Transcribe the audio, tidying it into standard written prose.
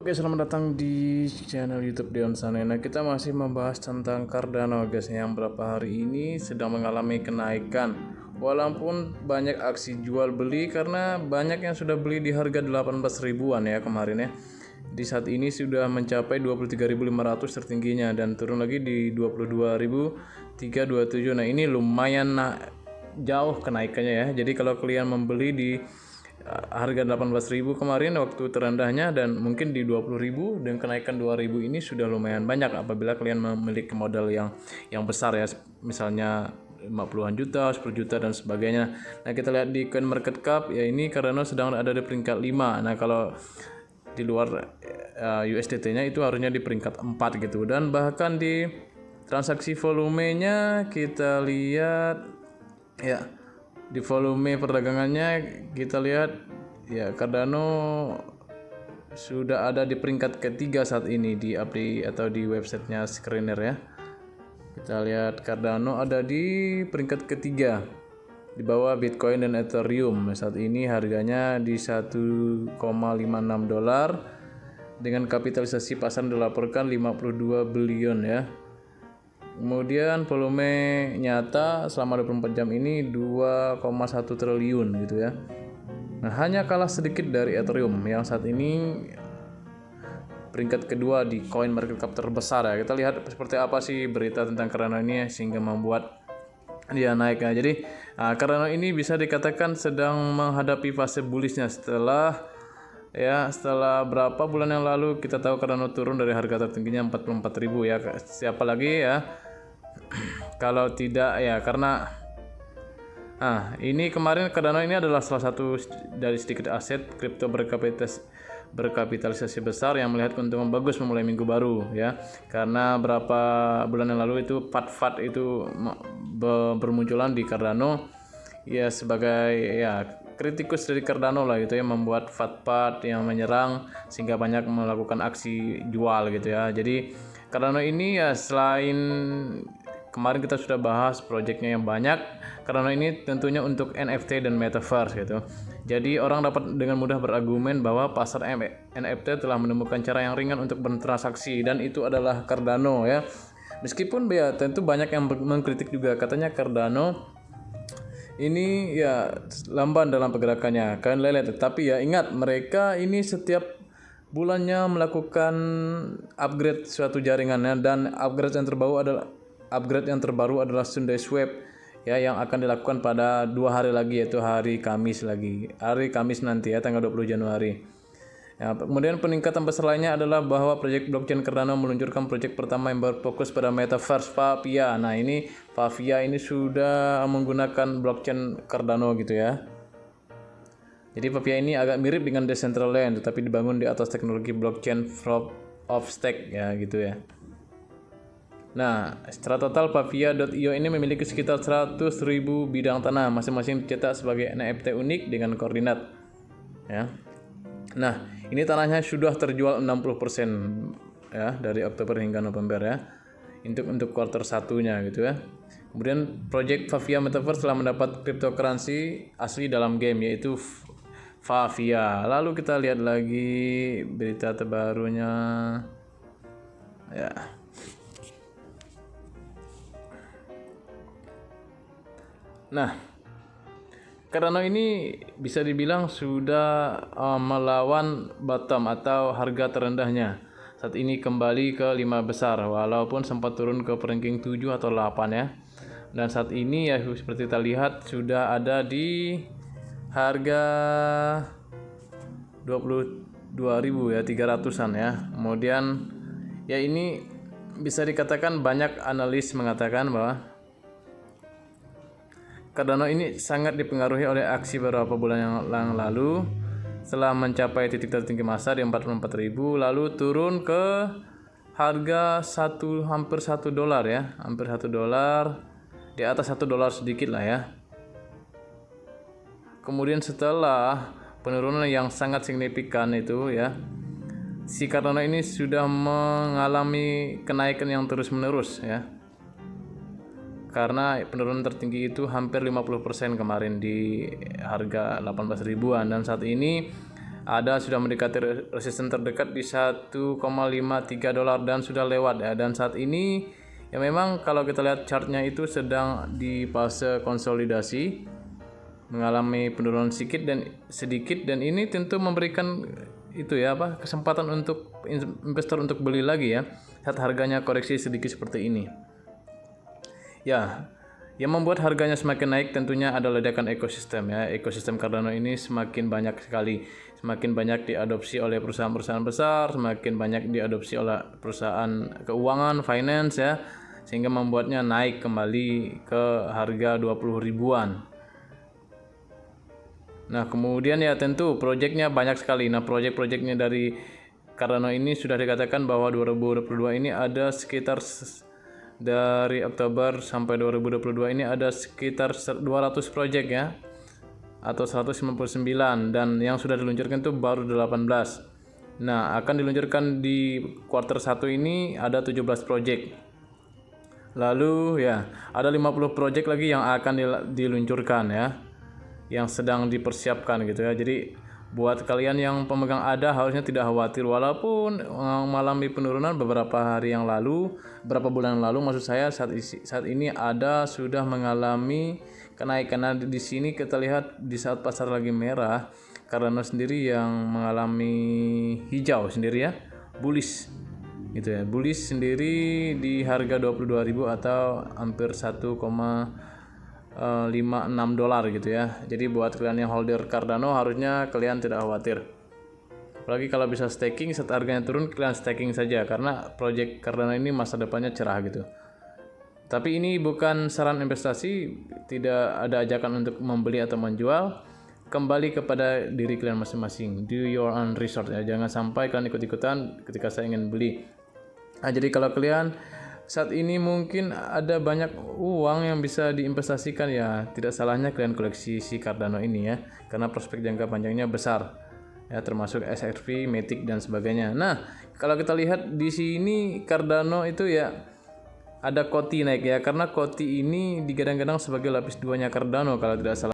Oke, selamat datang di channel YouTube Dion Sanena. Kita masih membahas tentang Cardano, guys, yang beberapa hari ini sedang mengalami kenaikan. Walaupun banyak aksi jual beli karena banyak yang sudah beli di harga 18 ribuan ya kemarin ya. Di saat ini sudah mencapai 23.500 tertingginya dan turun lagi di 22.327. Nah, ini lumayan jauh kenaikannya ya. Jadi kalau kalian membeli di harga 18.000 kemarin waktu terendahnya dan mungkin di 20.000 dan kenaikan 2.000 ini sudah lumayan banyak apabila kalian memiliki modal yang besar ya, misalnya 50-an juta, 10 juta dan sebagainya. Nah, kita lihat di coin market cap ya, ini Cardano sedang ada di peringkat 5. Nah, kalau di luar USDT-nya itu harusnya di peringkat 4 gitu. Dan bahkan di transaksi volumenya kita lihat ya, di volume perdagangannya kita lihat ya, Cardano sudah ada di peringkat ketiga saat ini di API atau di websitenya Screener ya. Kita lihat Cardano ada di peringkat ketiga di bawah Bitcoin dan Ethereum. Saat ini harganya di 1,56 dolar dengan kapitalisasi pasar dilaporkan 52 billion ya. Kemudian volume nyata selama 24 jam ini 2,1 triliun gitu ya. Nah, hanya kalah sedikit dari Ethereum yang saat ini peringkat kedua di coin market cap terbesar ya. Kita lihat seperti apa sih berita tentang Cardano ini sehingga membuat dia naik ya. Jadi Cardano ini bisa dikatakan sedang menghadapi fase bullishnya setelah berapa bulan yang lalu kita tahu Cardano turun dari harga tertingginya 44.000 ya. Siapa lagi ya kalau tidak ya, karena ini kemarin Cardano ini adalah salah satu dari sedikit aset kripto berkapitalisasi besar yang melihat keuntungan bagus memulai minggu baru ya, karena berapa bulan yang lalu itu FAT itu bermunculan di Cardano ya, sebagai ya kritikus dari Cardano lah gitu ya, membuat FAT yang menyerang sehingga banyak melakukan aksi jual gitu ya. Jadi Cardano ini ya, selain kemarin kita sudah bahas proyeknya yang banyak, Cardano ini tentunya untuk NFT dan Metaverse gitu. Jadi orang dapat dengan mudah berargumen bahwa pasar NFT telah menemukan cara yang ringan untuk bertransaksi dan itu adalah Cardano ya. Meskipun ya tentu banyak yang mengkritik juga, katanya Cardano ini ya lamban dalam pergerakannya, kain lele. Tetapi ya ingat, mereka ini setiap bulannya melakukan upgrade suatu jaringannya, dan upgrade yang terbaru adalah Sunday Swap ya, yang akan dilakukan pada 2 hari lagi, yaitu hari Kamis nanti ya, tanggal 20 Januari. Ya, kemudian peningkatan besar lainnya adalah bahwa proyek blockchain Cardano meluncurkan proyek pertama yang berfokus pada Metaverse, Favia. Nah, ini Favia ini sudah menggunakan blockchain Cardano gitu ya. Jadi Favia ini agak mirip dengan Decentraland tetapi dibangun di atas teknologi blockchain Proof of Stake ya gitu ya. Nah, secara total Favia.io ini memiliki sekitar 100.000 bidang tanah, masing-masing dicetak sebagai NFT unik dengan koordinat ya. Nah, ini tanahnya sudah terjual 60% ya dari Oktober hingga November ya. Untuk kuartal satunya gitu ya. Kemudian project Favia Metaverse telah mendapat cryptocurrency asli dalam game, yaitu Favia. Lalu kita lihat lagi berita terbarunya ya. Nah, Cardano ini bisa dibilang sudah melawan bottom atau harga terendahnya. Saat ini kembali ke 5 besar walaupun sempat turun ke ranking 7 atau 8 ya. Dan saat ini ya seperti kita lihat sudah ada di harga 22.000 ya, 300-an ya. Kemudian ya, ini bisa dikatakan banyak analis mengatakan bahwa Cardano ini sangat dipengaruhi oleh aksi beberapa bulan yang lalu setelah mencapai titik tertinggi masa di 44.000, lalu turun ke harga hampir 1 dolar ya, hampir 1 dolar, di atas 1 dolar sedikit lah ya. Kemudian setelah penurunan yang sangat signifikan itu ya, si Cardano ini sudah mengalami kenaikan yang terus menerus ya, karena penurunan tertinggi itu hampir 50% kemarin di harga 18 ribuan, dan saat ini ada sudah mendekati resisten terdekat di 1,53 dolar dan sudah lewat ya. Dan saat ini ya memang kalau kita lihat chartnya itu sedang di fase konsolidasi, mengalami penurunan sedikit dan ini tentu memberikan itu ya kesempatan untuk investor untuk beli lagi ya saat harganya koreksi sedikit seperti ini. Ya, yang membuat harganya semakin naik tentunya ada ledakan ekosistem ya. Ekosistem Cardano ini semakin banyak sekali, semakin banyak diadopsi oleh perusahaan-perusahaan besar, semakin banyak diadopsi oleh perusahaan keuangan, finance ya, sehingga membuatnya naik kembali ke harga 20 ribuan. Nah, kemudian ya tentu proyeknya banyak sekali. Nah, proyek-proyeknya dari Cardano ini sudah dikatakan bahwa 2022 ini ada sekitar dari Oktober sampai 2022 ini ada sekitar 200 proyek ya, atau 199, dan yang sudah diluncurkan itu baru 18. Nah, akan diluncurkan di kuartal 1 ini ada 17 proyek. Lalu ya, ada 50 proyek lagi yang akan diluncurkan ya, yang sedang dipersiapkan gitu ya. Jadi buat kalian yang pemegang ADA harusnya tidak khawatir, walaupun mengalami penurunan beberapa bulan lalu maksud saya. Saat ini ADA sudah mengalami kenaikan. Di sini kita lihat di saat pasar lagi merah, Cardano sendiri yang mengalami hijau sendiri ya, bullish gitu ya. Bullish sendiri di harga 22.000 atau hampir 1,56 dolar gitu ya. Jadi buat kalian yang holder Cardano harusnya kalian tidak khawatir. Apalagi kalau bisa staking, saat harganya turun kalian staking saja karena project Cardano ini masa depannya cerah gitu. Tapi ini bukan saran investasi, tidak ada ajakan untuk membeli atau menjual. Kembali kepada diri kalian masing-masing. Do your own research ya. Jangan sampai kalian ikut-ikutan ketika saya ingin beli. Nah, jadi kalau kalian saat ini mungkin ada banyak uang yang bisa diinvestasikan ya, tidak salahnya kalian koleksi si Cardano ini ya, karena prospek jangka panjangnya besar ya, termasuk XRP, Matic dan sebagainya. Nah, kalau kita lihat di sini Cardano itu ya ada Koti naik ya, karena Koti ini digadang-gadang sebagai lapis duanya Cardano kalau tidak salah.